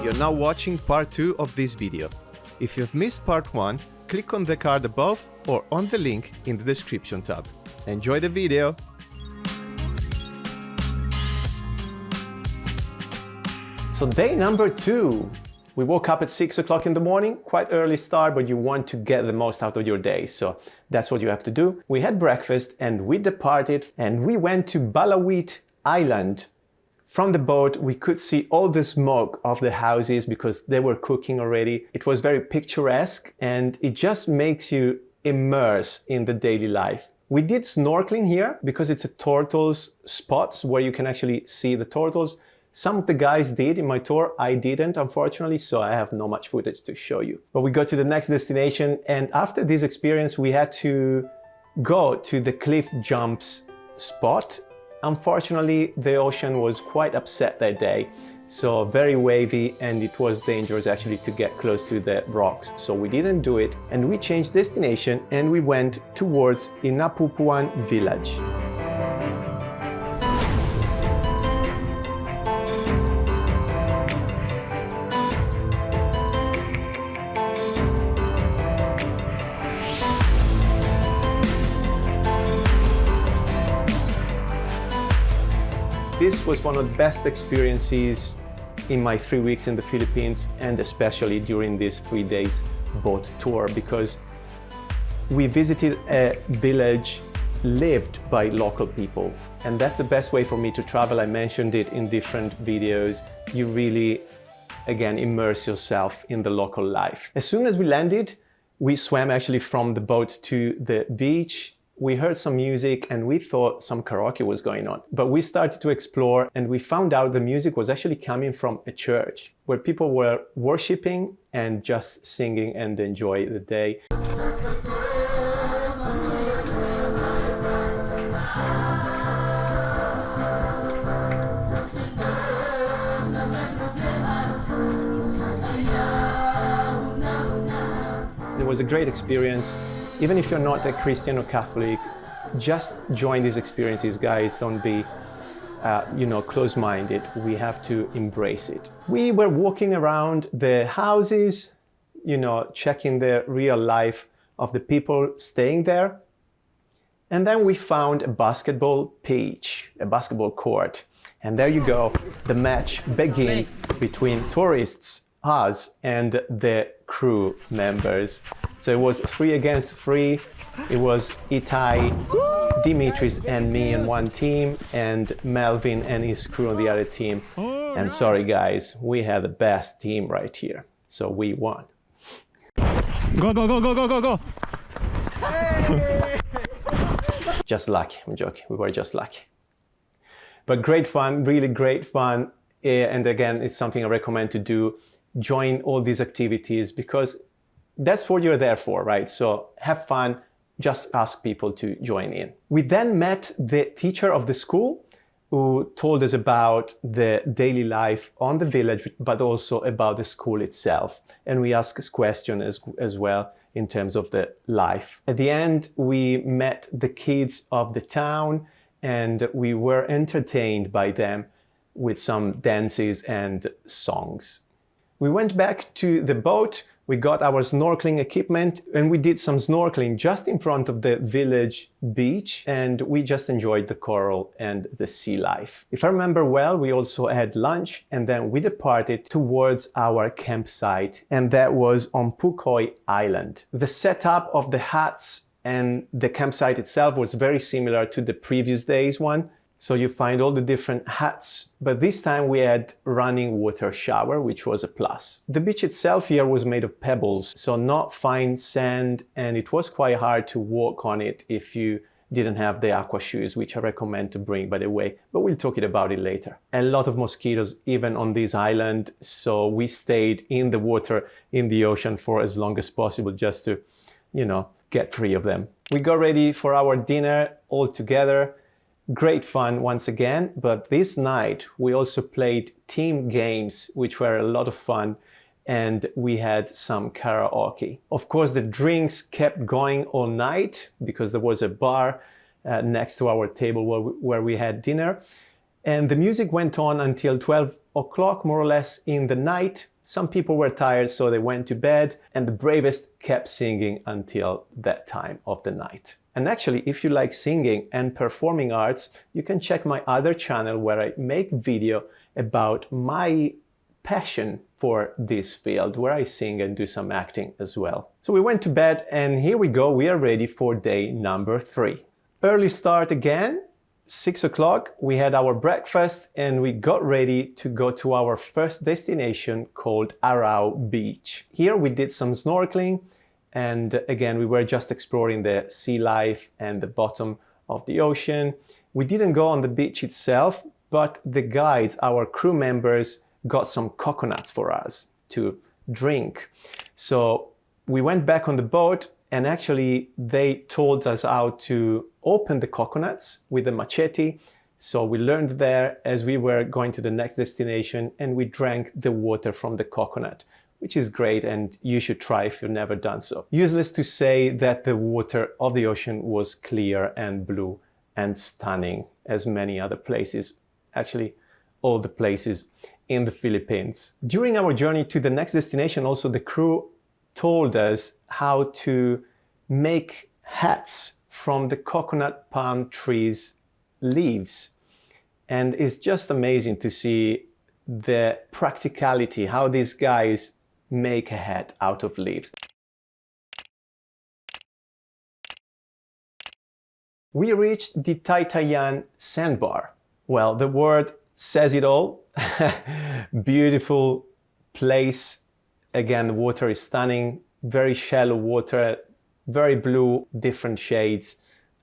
You're now watching part 2 of this video. If you've missed part 1, click on the card above or on the link in the description tab. Enjoy the video! So day number 2. We woke up at 6 o'clock in the morning, quite early start, but you want to get the most out of your day. So that's what you have to do. We had breakfast and we departed and we went to Bulawit Island. From the boat, we could see all the smoke of the houses because they were cooking already. It was very picturesque and it just makes you immerse in the daily life. We did snorkeling here because it's a turtles spot where you can actually see the turtles. Some of the guys did in my tour, I didn't unfortunately, so I have not much footage to show you. But we got to the next destination and after this experience we had to go to the cliff jumps spot. Unfortunately, the ocean was quite upset that day, so very wavy and it was dangerous actually to get close to the rocks, so we didn't do it and we changed destination and we went towards Inapupuan village. This was one of the best experiences in my 3 weeks in the Philippines and especially during this 3 days boat tour because we visited a village lived by local people and that's the best way for me to travel. I mentioned it in different videos. You really, again, immerse yourself in the local life. As soon as we landed, we swam actually from the boat to the beach. We heard some music and we thought some karaoke was going on. But we started to explore and we found out the music was actually coming from a church where people were worshiping and just singing and enjoy the day. It was a great experience. Even if you're not a Christian or Catholic, just join these experiences, guys. Don't be, close-minded. We have to embrace it. We were walking around the houses, checking the real life of the people staying there. And then we found a basketball pitch, a basketball court. And there you go, the match began between tourists, us, and the crew members. So it was 3 against 3. It was Itai, Dimitris and me in one team and Melvin and his crew on the other team. And sorry guys, we had the best team right here. So we won. Go, go, go, go, go, go, go! Hey! Just lucky, I'm joking, we were just lucky. But great fun, really great fun. And again, it's something I recommend to do. Join all these activities because that's what you're there for, right? So have fun, just ask people to join in. We then met the teacher of the school who told us about the daily life on the village, but also about the school itself. And we asked questions as well in terms of the life. At the end, we met the kids of the town and we were entertained by them with some dances and songs. We went back to the boat, we got our snorkeling equipment and we did some snorkeling just in front of the village beach and we just enjoyed the coral and the sea life. If I remember well, we also had lunch and then we departed towards our campsite and that was on Pucoy Island. The setup of the huts and the campsite itself was very similar to the previous day's one. So you find all the different huts, but this time we had running water shower, which was a plus. The beach itself here was made of pebbles, so not fine sand, and it was quite hard to walk on it if you didn't have the aqua shoes, which I recommend to bring, by the way, but we'll talk about it later. A lot of mosquitoes even on this island, so we stayed in the water, in the ocean for as long as possible just to, get free of them. We got ready for our dinner all together. Great fun once again, but this night we also played team games, which were a lot of fun, and we had some karaoke. Of course, the drinks kept going all night because there was a bar next to our table where we had dinner. And the music went on until 12 o'clock, more or less, in the night. Some people were tired, so they went to bed, and the bravest kept singing until that time of the night. And actually, if you like singing and performing arts, you can check my other channel where I make video about my passion for this field, where I sing and do some acting as well. So we went to bed, and here we go. We are ready for day number 3. Early start again. 6 o'clock, we had our breakfast and we got ready to go to our first destination called Araw Beach. Here we did some snorkeling, and again we were just exploring the sea life and the bottom of the ocean. We didn't go on the beach itself, but the guides, our crew members, got some coconuts for us to drink. So we went back on the boat, and actually they told us how to open the coconuts with a machete. So we learned there as we were going to the next destination, and we drank the water from the coconut, which is great, and you should try if you've never done so. Useless to say that the water of the ocean was clear and blue and stunning as many other places, actually all the places in the Philippines. During our journey to the next destination, also the crew told us how to make hats from the coconut palm trees leaves. And it's just amazing to see the practicality, how these guys make a hat out of leaves. We reached Ditaytayan sandbar. Well, the word says it all. Beautiful place. Again, the water is stunning, very shallow water, very blue, different shades,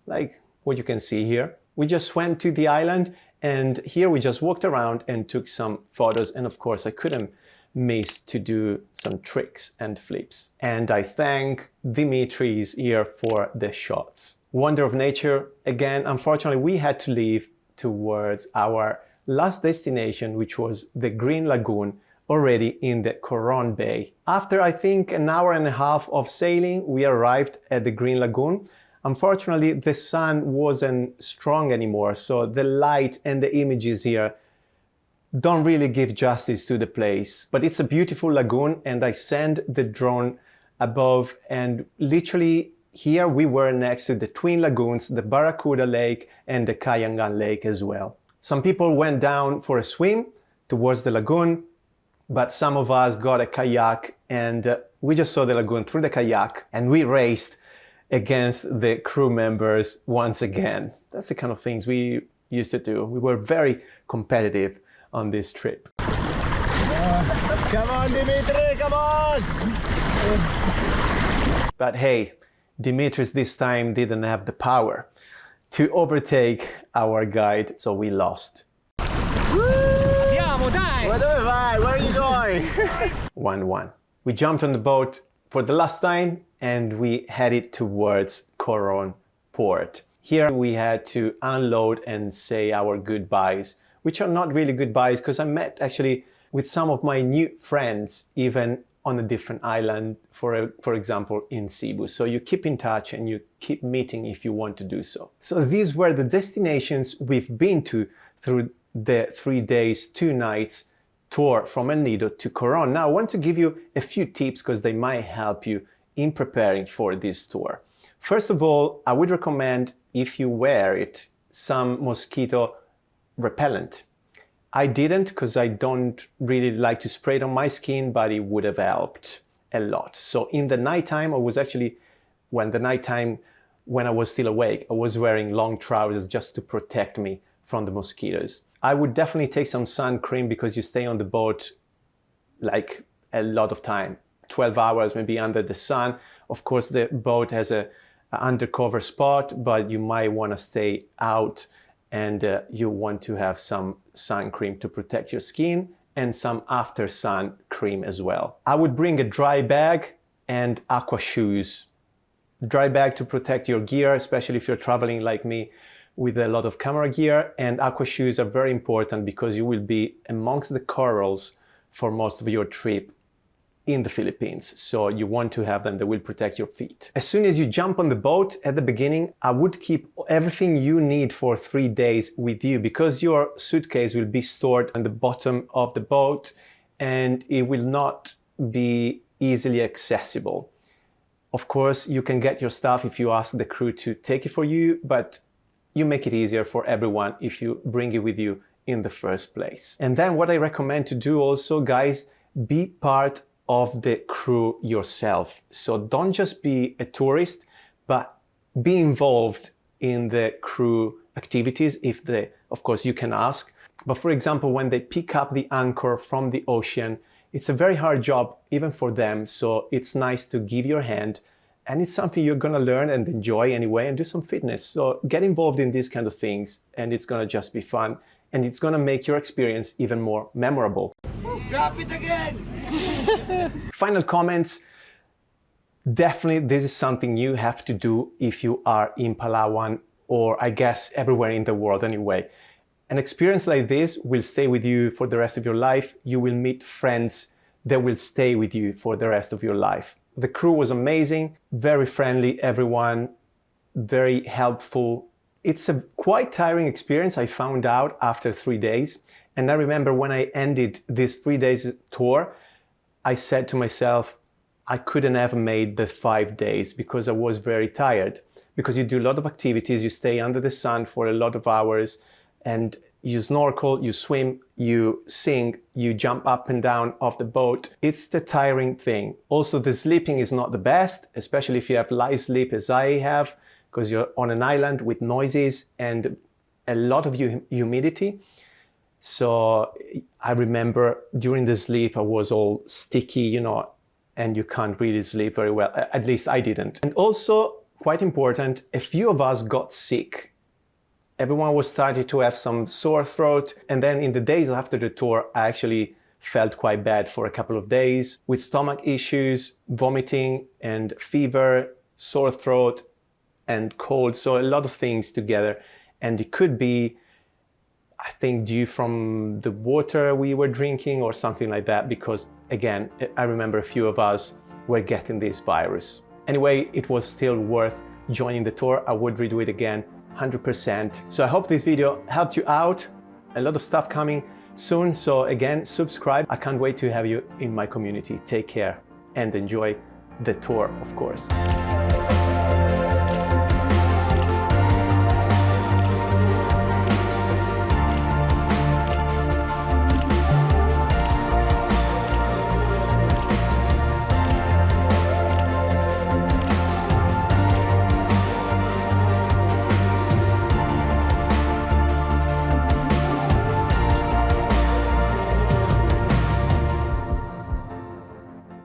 like what you can see here. We just went to the island, and here we just walked around and took some photos. And of course, I couldn't miss to do some tricks and flips. And I thank Dimitri's here for the shots. Wonder of nature. Again, unfortunately, we had to leave towards our last destination, which was the Green Lagoon, already in the Coron Bay. After, I think, an hour and a half of sailing, we arrived at the Green Lagoon. Unfortunately, the sun wasn't strong anymore, so the light and the images here don't really give justice to the place. But it's a beautiful lagoon, and I sent the drone above, and literally here we were next to the twin lagoons, the Barracuda Lake and the Kayangan Lake as well. Some people went down for a swim towards the lagoon, but some of us got a kayak, and we just saw the lagoon through the kayak, and we raced against the crew members once again. That's the kind of things we used to do. We were very competitive on this trip. Come on, Dimitri, come on! But hey, Dimitris this time didn't have the power to overtake our guide, so we lost. Where are you going? 1-1. We jumped on the boat for the last time, and we headed towards Coron port. Here we had to unload and say our goodbyes, which are not really goodbyes, because I met actually with some of my new friends, even on a different island, for example, in Cebu. So you keep in touch and you keep meeting if you want to do so. So these were the destinations we've been to through the 3 days, 2 nights tour from El Nido to Coron. Now I want to give you a few tips because they might help you in preparing for this tour. First of all, I would recommend, if you wear it, some mosquito repellent. I didn't because I don't really like to spray it on my skin, but it would have helped a lot. So in the nighttime, I was actually, when I was still awake, I was wearing long trousers just to protect me from the mosquitoes. I would definitely take some sun cream because you stay on the boat like a lot of time, 12 hours maybe under the sun. Of course, the boat has a undercover spot, but you might want to stay out, and you want to have some sun cream to protect your skin and some after sun cream as well. I would bring a dry bag and aqua shoes. Dry bag to protect your gear, especially if you're traveling like me with a lot of camera gear, and aqua shoes are very important because you will be amongst the corals for most of your trip. in the Philippines. So you want to have them that will protect your feet. As soon as you jump on the boat at the beginning, I would keep everything you need for 3 days with you, because your suitcase will be stored on the bottom of the boat and it will not be easily accessible. Of course, you can get your stuff if you ask the crew to take it for you, but you make it easier for everyone if you bring it with you in the first place. And then what I recommend to do also, guys, be part of the crew yourself. So don't just be a tourist, but be involved in the crew activities if they, of course, you can ask. But for example, when they pick up the anchor from the ocean, it's a very hard job even for them. So it's nice to give your hand, and it's something you're gonna learn and enjoy anyway, and do some fitness. So get involved in these kind of things, and it's gonna just be fun, and it's gonna make your experience even more memorable. Drop it again! Final comments. Definitely this is something you have to do if you are in Palawan, or I guess everywhere in the world anyway. An experience like this will stay with you for the rest of your life. You will meet friends that will stay with you for the rest of your life. The crew was amazing, very friendly, everyone, very helpful. It's a quite tiring experience, I found out after 3 days. And I remember when I ended this 3 days tour, I said to myself, I couldn't have made the 5 days because I was very tired. Because you do a lot of activities, you stay under the sun for a lot of hours, and you snorkel, you swim, you sing, you jump up and down off the boat. It's the tiring thing. Also, the sleeping is not the best, especially if you have light sleep as I have, because you're on an island with noises and a lot of humidity. So I remember during the sleep, I was all sticky, you know, and you can't really sleep very well. At least I didn't. And also, quite important, a few of us got sick. Everyone was starting to have some sore throat. And then in the days after the tour, I actually felt quite bad for a couple of days with stomach issues, vomiting and fever, sore throat and cold. So a lot of things together. And it could be, I think, due from the water we were drinking or something like that, because again, I remember a few of us were getting this virus. Anyway, it was still worth joining the tour. I would redo it again, 100%. So I hope this video helped you out. A lot of stuff coming soon. So again, subscribe. I can't wait to have you in my community. Take care and enjoy the tour, of course.